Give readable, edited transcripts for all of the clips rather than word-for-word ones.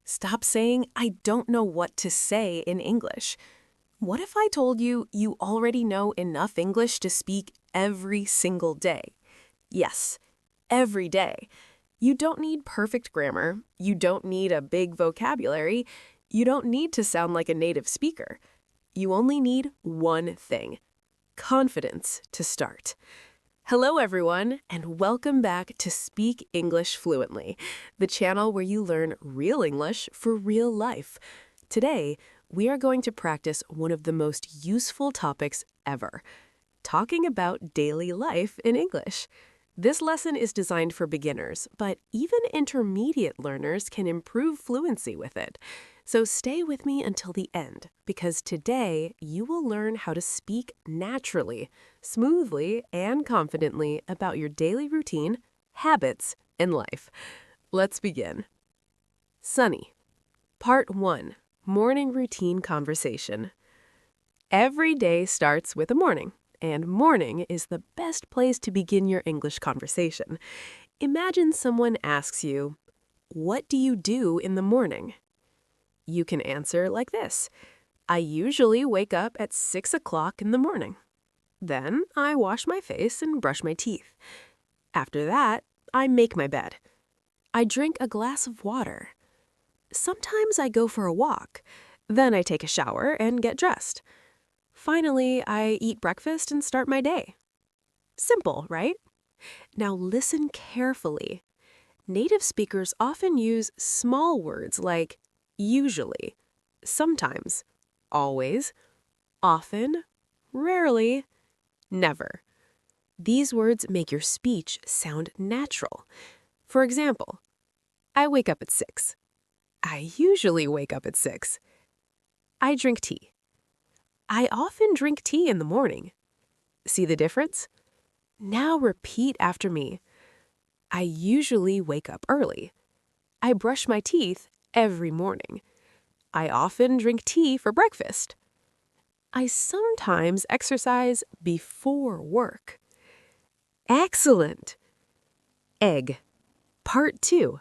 Stop saying, I don't know what to say in English. What if I told you you already know enough English to speak every single day? Yes, every day. You don't need perfect grammar. You don't need a big vocabulary. You don't need to sound like a native speaker. You only need one thing: confidence to start. Hello, everyone, and welcome back to Speak English Fluently, the channel where you learn real English for real life. Today, we are going to practice one of the most useful topics ever: talking about daily life in English. This lesson is designed for beginners, but even intermediate learners can improve fluency with it. So stay with me until the end, because today you will learn how to speak naturally, smoothly, and confidently about your daily routine, habits, and life. Let's begin. Sunny. Part 1. Morning Routine Conversation. Every day starts with a morning, and morning is the best place to begin your English conversation. Imagine someone asks you, "What do you do in the morning?" You can answer like this: I usually wake up at 6 o'clock in the morning. Then I wash my face and brush my teeth. After that, I make my bed. I drink a glass of water. Sometimes I go for a walk. Then I take a shower and get dressed. Finally, I eat breakfast and start my day. Simple, right? Now listen carefully. Native speakers often use small words like usually, sometimes, always, often, rarely, never. These words make your speech sound natural. For example, I wake up at 6. I usually wake up at 6. I drink tea. I often drink tea in the morning. See the difference? Now repeat after me. I usually wake up early. I brush my teeth every morning. I often drink tea for breakfast. I sometimes exercise before work. Excellent! Egg. Part 2.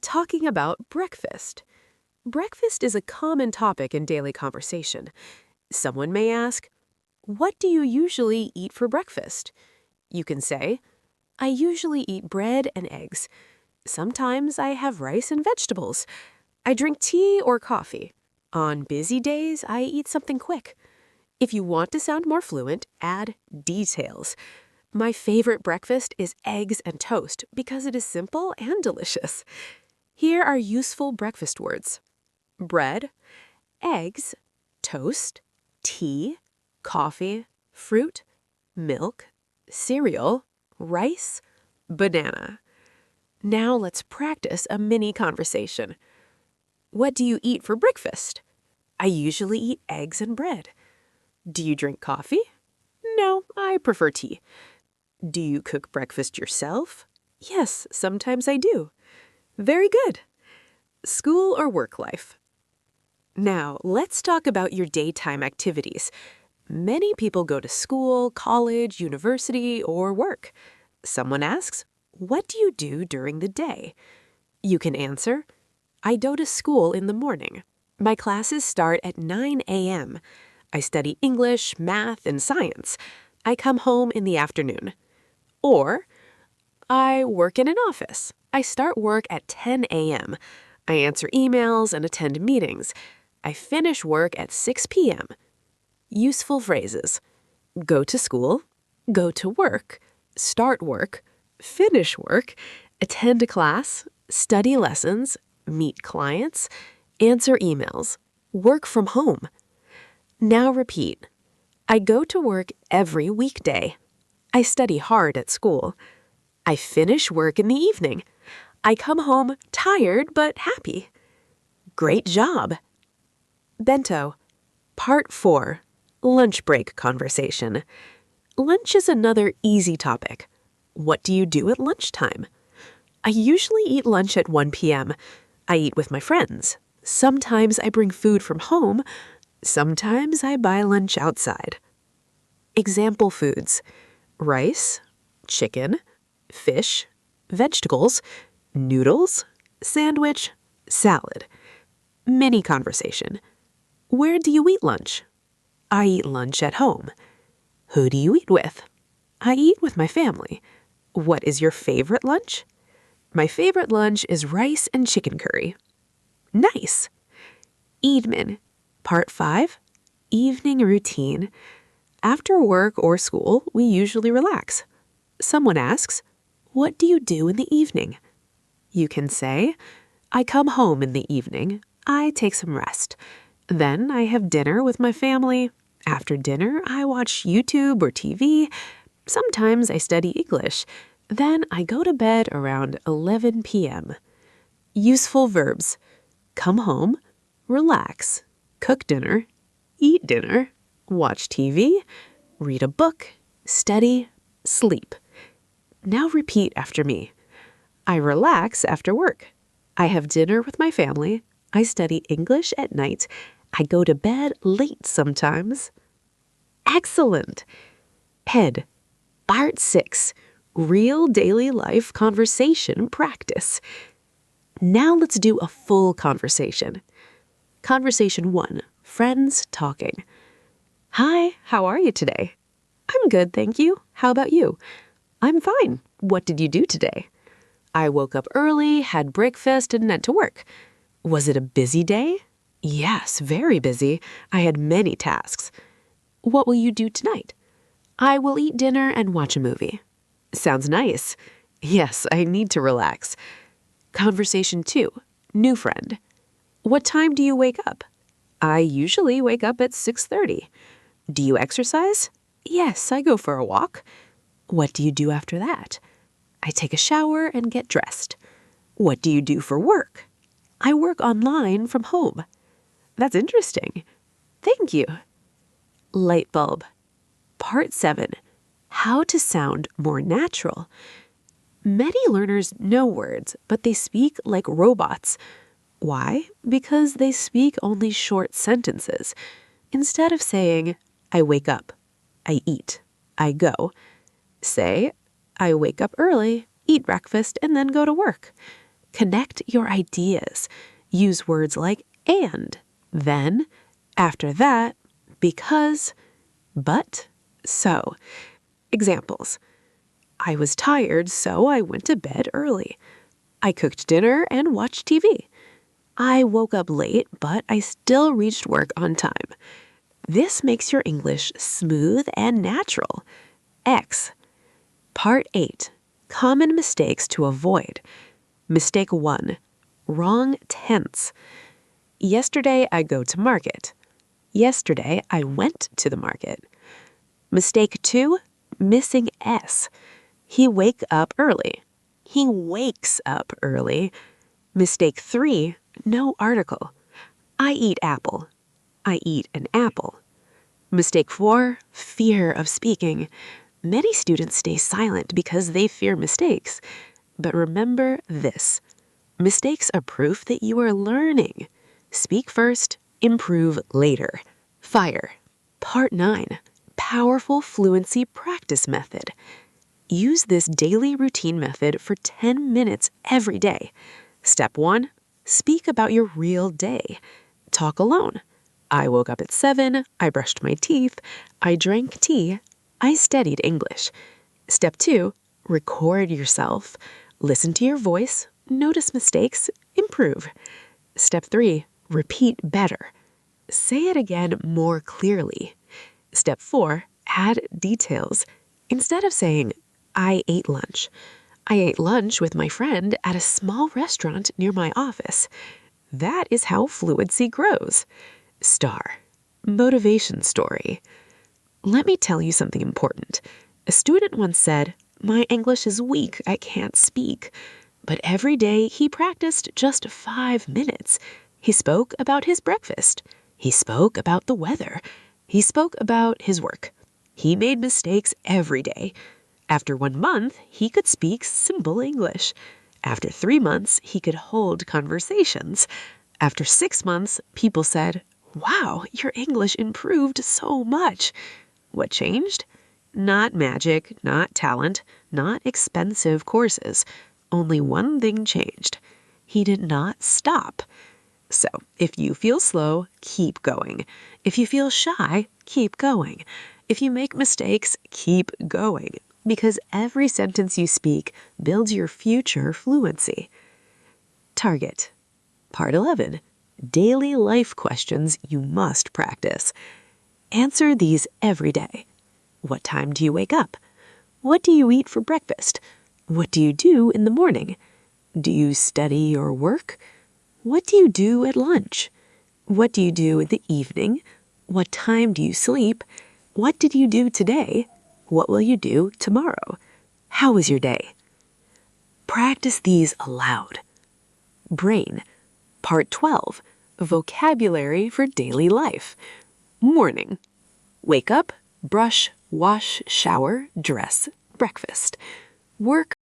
Talking about breakfast. Breakfast is a common topic in daily conversation. Someone may ask, "What do you usually eat for breakfast?" You can say, "I usually eat bread and eggs. Sometimes I have rice and vegetables. I drink tea or coffee. On busy days, I eat something quick." If you want to sound more fluent, add details. My favorite breakfast is eggs and toast because it is simple and delicious. Here are useful breakfast words: bread, eggs, toast, tea, coffee, fruit, milk, cereal, rice, banana. Now let's practice a mini conversation. What do you eat for breakfast? I usually eat eggs and bread. Do you drink coffee? No, I prefer tea. Do you cook breakfast yourself? Yes, sometimes I do. Very good. School or work life? Now, let's talk about your daytime activities. Many people go to school, college, university, or work. Someone asks, "What do you do during the day?" You can answer, "I go to school in the morning. My classes start at 9 a.m. I study English, math, and science. I come home in the afternoon." Or, "I work in an office. I start work at 10 a.m. I answer emails and attend meetings. I finish work at 6 p.m. Useful phrases: go to school, go to work, start work, finish work, attend a class, study lessons, meet clients, answer emails, work from home. Now repeat. I go to work every weekday. I study hard at school. I finish work in the evening. I come home tired but happy. Great job! Bento. Part 4. Lunch break conversation. Lunch is another easy topic. What do you do at lunchtime? I usually eat lunch at 1 p.m. I eat with my friends. Sometimes I bring food from home. Sometimes I buy lunch outside. Example foods: rice, chicken, fish, vegetables, noodles, sandwich, salad. Mini conversation. Where do you eat lunch? I eat lunch at home. Who do you eat with? I eat with my family. What is your favorite lunch? My favorite lunch is rice and chicken curry. Nice. Evening. Part 5. Evening routine. After work or school, we usually relax. Someone asks, what do you do in the evening? You can say, I come home in the evening. I take some rest. Then I have dinner with my family. After dinner, I watch YouTube or TV. Sometimes I study English. Then I go to bed around 11 p.m. Useful verbs. Come home, relax, cook dinner, eat dinner, watch TV, read a book, study, sleep. Now repeat after me. I relax after work. I have dinner with my family. I study English at night. I go to bed late sometimes. Excellent. Head. Part 6. Real daily life conversation practice. Now let's do a full conversation. Conversation 1. Friends talking. Hi, how are you today? I'm good, thank you. How about you? I'm fine. What did you do today? I woke up early, had breakfast, and went to work. Was it a busy day? Yes, very busy. I had many tasks. What will you do tonight? I will eat dinner and watch a movie. Sounds nice. Yes, I need to relax. Conversation 2. New friend. What time do you wake up? I usually wake up at 6:30. Do you exercise? Yes, I go for a walk. What do you do after that? I take a shower and get dressed. What do you do for work? I work online from home. That's interesting. Thank you. Light bulb. Part 7. How to sound more natural. Many learners know words, but they speak like robots. Why? Because they speak only short sentences. Instead of saying, I wake up, I eat, I go, say, I wake up early, eat breakfast, and then go to work. Connect your ideas. Use words like and, then, after that, because, but, so. Examples. I was tired, so I went to bed early. I cooked dinner and watched TV. I woke up late, but I still reached work on time. This makes your English smooth and natural. X. Part 8. Common mistakes to avoid. Mistake 1. Wrong tense. Yesterday I go to market. Yesterday I went to the market. Mistake 2. Missing S. He wake up early. He wakes up early. Mistake 3. No article. I eat apple. I eat an apple. Mistake 4. Fear of speaking. Many students stay silent because they fear mistakes. But remember this. Mistakes are proof that you are learning. Speak first, improve later. Fire. Part 9. Powerful fluency practice method. Use this daily routine method for 10 minutes every day. Step 1. Speak about your real day. Talk alone. I woke up at 7. I brushed my teeth. I drank tea. I studied English. Step 2. Record yourself. Listen to your voice. Notice mistakes. Improve. Step 3. Repeat better. Say it again more clearly. Step 4. Add details. Instead of saying, I ate lunch, I ate lunch with my friend at a small restaurant near my office. That is how fluency grows. Star. Motivation story. Let me tell you something important. A student once said, my English is weak, I can't speak. But every day he practiced just 5 minutes. He spoke about his breakfast. He spoke about the weather. He spoke about his work. He made mistakes every day. After 1 month, he could speak simple English. After 3 months, he could hold conversations. After 6 months, people said, wow, your English improved so much. What changed? Not magic, not talent, not expensive courses. Only one thing changed. He did not stop. So, if you feel slow, keep going. If you feel shy, keep going. If you make mistakes, keep going. Because every sentence you speak builds your future fluency. Target. Part 11. Daily life questions you must practice. Answer these every day. What time do you wake up? What do you eat for breakfast? What do you do in the morning? Do you study or work? What do you do at lunch? What do you do in the evening? What time do you sleep? What did you do today? What will you do tomorrow? How was your day? Practice these aloud. Brain. Part 12. Vocabulary for daily life. Morning. Wake up, brush, wash, shower, dress, breakfast. Work